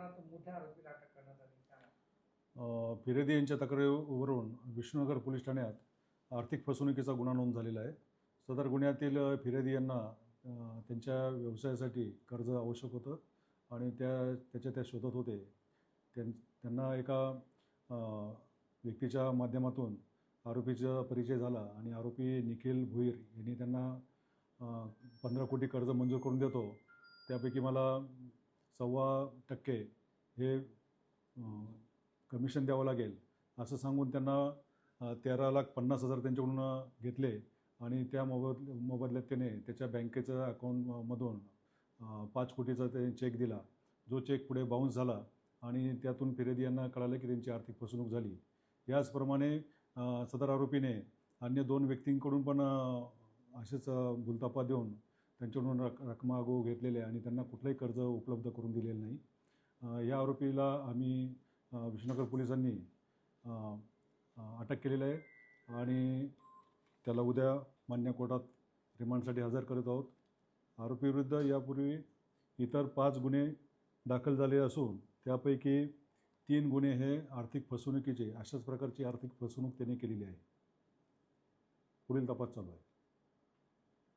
प्रमाणात मोठ्या आरोपीला अटक करण्यात आली काय? फिर्यादी यांच्या तक्रारीवरून विष्णुनगर पोलीस ठाण्यात आर्थिक फसवणुकीचा गुन्हा नोंद झालेला आहे. सदर गुन्ह्यातील फिर्यादी यांना त्यांच्या व्यवसायासाठी कर्ज आवश्यक होतं आणि त्या शोधत होते. त्यांना एका व्यक्तीच्या माध्यमातून आरोपीचा परिचय झाला आणि आरोपी निखिल भोईर यांनी त्यांना 15 कोटी कर्ज मंजूर करून देतो, त्यापैकी मला 1.25% हे कमिशन द्यावं लागेल असं सांगून त्यांना 13,50,000 त्यांच्याकडून घेतले आणि त्या मोबदल्यात त्याने त्याच्या बँकेचं अकाउंटमधून 5 कोटीचा ते चेक दिला. जो चेक पुढे बाउन्स झाला आणि त्यातून फिर्यादी यांना कळालं की त्यांची आर्थिक फसवणूक झाली. याचप्रमाणे सदर आरोपीने अन्य 2 व्यक्तींकडून पण असेच भूलथापा देऊन त्यांच्याकडून रकमा अगाऊ घेतलेले आणि त्यांना कुठलंही कर्ज उपलब्ध करून दिलेलं नाही. या आरोपीला आम्ही विष्णुनगर पोलिसांनी अटक केलेलं आहे आणि त्याला उद्या मान्य कोर्टात रिमांडसाठी हजर करत आहोत. आरोपीविरुद्ध यापूर्वी इतर 5 गुन्हे दाखल झाले असून त्यापैकी 3 गुन्हे हे आर्थिक फसवणुकीचे, अशाच प्रकारची आर्थिक फसवणूक त्याने केलेली आहे. पुढील तपास चालू आहे.